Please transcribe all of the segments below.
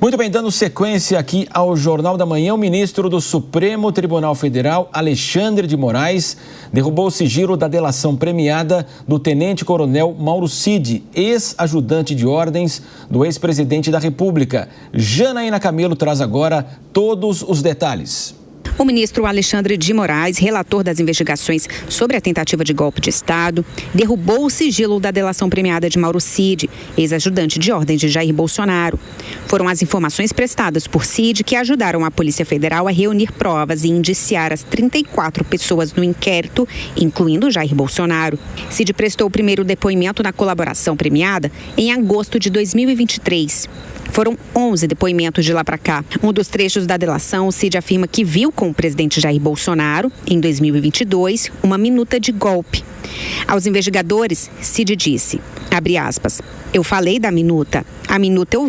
Muito bem, dando sequência aqui ao Jornal da Manhã, o ministro do Supremo Tribunal Federal, Alexandre de Moraes, derrubou o sigilo da delação premiada do tenente-coronel Mauro Cid, ex-ajudante de ordens do ex-presidente da República. Janaína Camelo traz agora todos os detalhes. O ministro Alexandre de Moraes, relator das investigações sobre a tentativa de golpe de Estado, derrubou o sigilo da delação premiada de Mauro Cid, ex-ajudante de ordens de Jair Bolsonaro. Foram as informações prestadas por Cid que ajudaram a Polícia Federal a reunir provas e indiciar as 34 pessoas no inquérito, incluindo Jair Bolsonaro. Cid prestou o primeiro depoimento na colaboração premiada em agosto de 2023. Foram 11 depoimentos de lá para cá. Um dos trechos da delação, Cid afirma que viu com o presidente Jair Bolsonaro, em 2022, uma minuta de golpe. Aos investigadores, Cid disse, abre aspas, eu falei da minuta, a minuta eu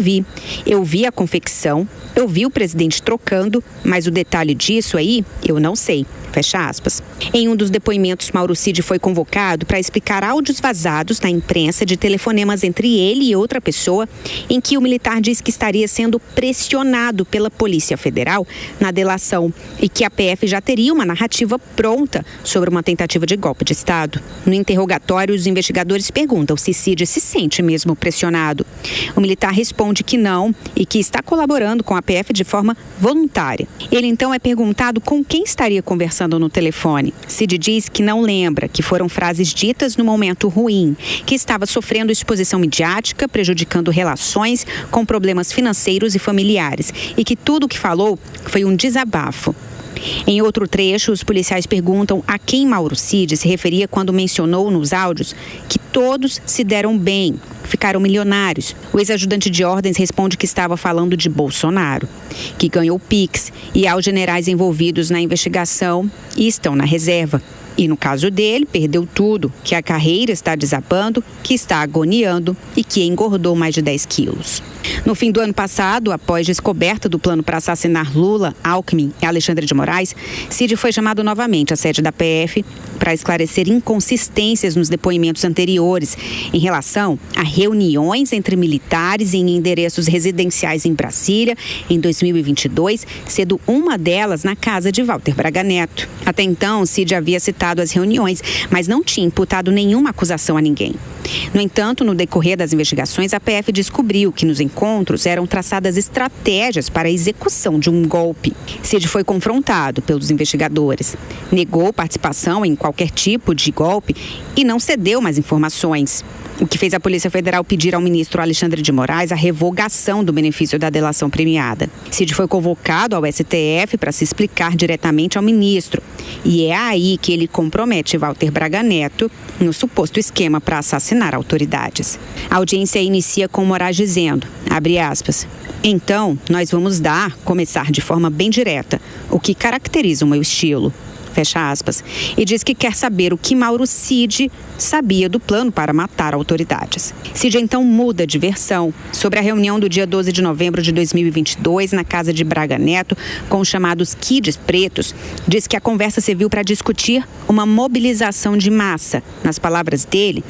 vi a confecção, eu vi o presidente trocando, mas o detalhe disso aí, eu não sei. Fecha aspas. Em um dos depoimentos, Mauro Cid foi convocado para explicar áudios vazados na imprensa de telefonemas entre ele e outra pessoa, em que o militar diz que estaria sendo pressionado pela Polícia Federal na delação e que a PF já teria uma narrativa pronta sobre uma tentativa de golpe de Estado. No interrogatório, os investigadores perguntam se Cid se sente mesmo pressionado. O militar responde que não e que está colaborando com a PF de forma voluntária. Ele então é perguntado com quem estaria conversando no telefone. Cid diz que não lembra, que foram frases ditas no momento ruim, que estava sofrendo exposição midiática, prejudicando relações com problemas financeiros e familiares e que tudo o que falou foi um desabafo. Em outro trecho, os policiais perguntam a quem Mauro Cid se referia quando mencionou nos áudios que todos se deram bem, ficaram milionários. O ex-ajudante de ordens responde que estava falando de Bolsonaro, que ganhou Pix, e aos generais envolvidos na investigação e estão na reserva. E no caso dele, perdeu tudo, que a carreira está desabando, que está agoniando e que engordou mais de 10 quilos. No fim do ano passado, após descoberta do plano para assassinar Lula, Alckmin e Alexandre de Moraes, Cid foi chamado novamente à sede da PF para esclarecer inconsistências nos depoimentos anteriores em relação a reuniões entre militares em endereços residenciais em Brasília em 2022, sendo uma delas na casa de Walter Braga Neto. Até então, Cid havia citado as reuniões, mas não tinha imputado nenhuma acusação a ninguém. No entanto, no decorrer das investigações, a PF descobriu que nos encontros eram traçadas estratégias para a execução de um golpe. Cid foi confrontado pelos investigadores, negou participação em qualquer tipo de golpe e não cedeu mais informações. O que fez a Polícia Federal pedir ao ministro Alexandre de Moraes a revogação do benefício da delação premiada. Cid foi convocado ao STF para se explicar diretamente ao ministro. E é aí que ele compromete Walter Braga Neto no suposto esquema para assassinar autoridades. A audiência inicia com Moraes dizendo, abre aspas, então nós vamos começar de forma bem direta, o que caracteriza o meu estilo. Fecha aspas, e diz que quer saber o que Mauro Cid sabia do plano para matar autoridades. Cid então muda de versão sobre a reunião do dia 12 de novembro de 2022 na casa de Braga Neto com os chamados kids pretos. Diz que a conversa serviu para discutir uma mobilização de massa. Nas palavras dele,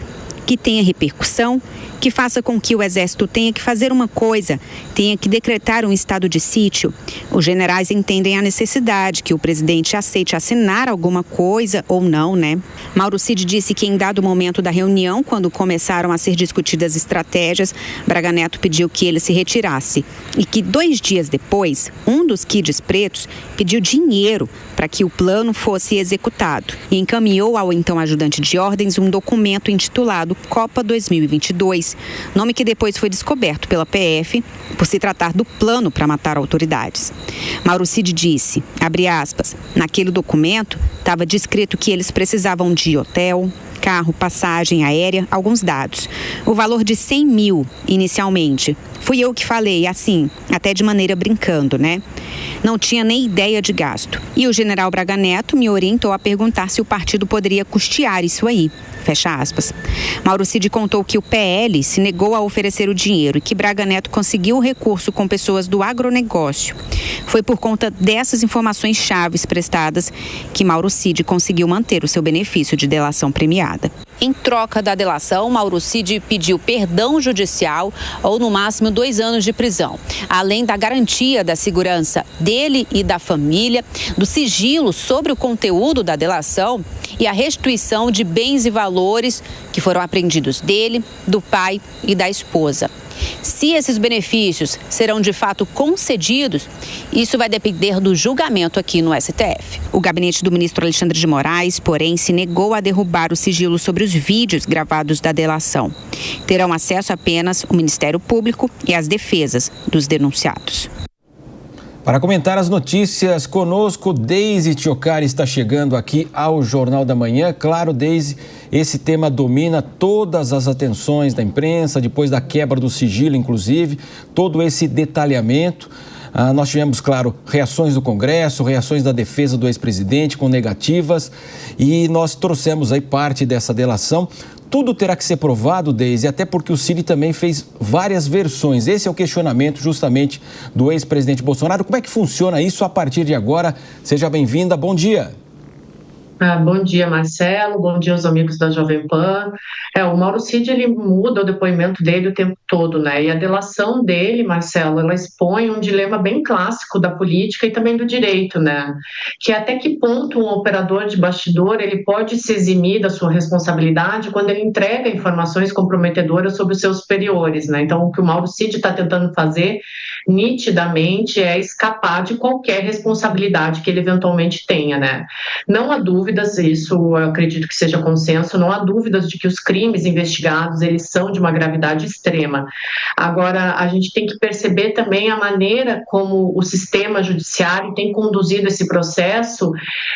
que tenha repercussão, que faça com que o Exército tenha que fazer uma coisa, tenha que decretar um estado de sítio. Os generais entendem a necessidade que o presidente aceite assinar alguma coisa ou não, né? Mauro Cid disse que em dado momento da reunião, quando começaram a ser discutidas estratégias, Braga Neto pediu que ele se retirasse e que 2 dias depois, um dos kids pretos pediu dinheiro para que o plano fosse executado e encaminhou ao então ajudante de ordens um documento intitulado Copa 2022, nome que depois foi descoberto pela PF por se tratar do plano para matar autoridades. Mauro Cid disse, abre aspas, naquele documento estava descrito que eles precisavam de hotel, carro, passagem aérea, alguns dados. O valor de 100 mil inicialmente. Fui eu que falei, assim, até de maneira brincando, né? Não tinha nem ideia de gasto. E o general Braga Neto me orientou a perguntar se o partido poderia custear isso aí. Fecha aspas. Mauro Cid contou que o PL se negou a oferecer o dinheiro e que Braga Neto conseguiu o recurso com pessoas do agronegócio. Foi por conta dessas informações chaves prestadas que Mauro Cid conseguiu manter o seu benefício de delação premiada. Em troca da delação, Mauro Cid pediu perdão judicial ou, no máximo, 2 anos de prisão, além da garantia da segurança dele e da família, do sigilo sobre o conteúdo da delação e a restituição de bens e valores que foram apreendidos dele, do pai e da esposa. Se esses benefícios serão de fato concedidos, isso vai depender do julgamento aqui no STF. O gabinete do ministro Alexandre de Moraes, porém, se negou a derrubar o sigilo sobre os vídeos gravados da delação. Terão acesso apenas o Ministério Público e as defesas dos denunciados. Para comentar as notícias conosco, Deise Tiocari está chegando aqui ao Jornal da Manhã. Claro, Deise, esse tema domina todas as atenções da imprensa, depois da quebra do sigilo, inclusive, todo esse detalhamento. Nós tivemos, claro, reações do Congresso, reações da defesa do ex-presidente com negativas e nós trouxemos aí parte dessa delação. Tudo terá que ser provado, Deise, até porque o Cid também fez várias versões. Esse é o questionamento justamente do ex-presidente Bolsonaro. Como é que funciona isso a partir de agora? Seja bem-vinda, bom dia. Bom dia, Marcelo. Bom dia aos amigos da Jovem Pan. O Mauro Cid, ele muda o depoimento dele o tempo todo, né? E a delação dele, Marcelo, ela expõe um dilema bem clássico da política e também do direito, né? Que é até que ponto um operador de bastidor, ele pode se eximir da sua responsabilidade quando ele entrega informações comprometedoras sobre os seus superiores, né? Então, o que o Mauro Cid está tentando fazer, nitidamente, é escapar de qualquer responsabilidade que ele eventualmente tenha, né? Não há dúvidas, isso eu acredito que seja consenso, não há dúvidas de que os crimes investigados, eles são de uma gravidade extrema. Agora, a gente tem que perceber também a maneira como o sistema judiciário tem conduzido esse processo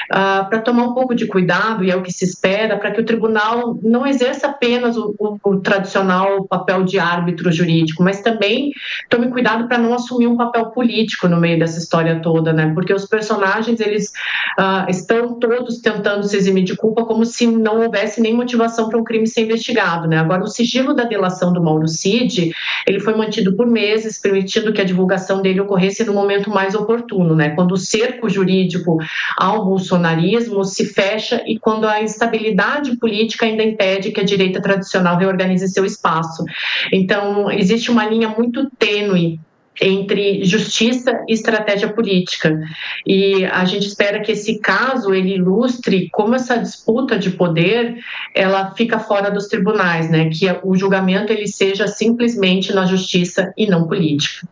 para tomar um pouco de cuidado, e é o que se espera, para que o tribunal não exerça apenas o tradicional papel de árbitro jurídico, mas também tome cuidado para não assumir um papel político no meio dessa história toda, né? Porque os personagens, eles estão todos tentando se eximir de culpa como se não houvesse nem motivação para um crime ser investigado, né? Agora, o sigilo da delação do Mauro Cid, ele foi mantido por meses, permitindo que a divulgação dele ocorresse no momento mais oportuno, né? Quando o cerco jurídico ao bolsonarismo se fecha e quando a instabilidade política ainda impede que a direita tradicional reorganize seu espaço. Então, existe uma linha muito tênue entre justiça e estratégia política. E a gente espera que esse caso ele ilustre como essa disputa de poder ela fica fora dos tribunais, né? Que o julgamento ele seja simplesmente na justiça e não político.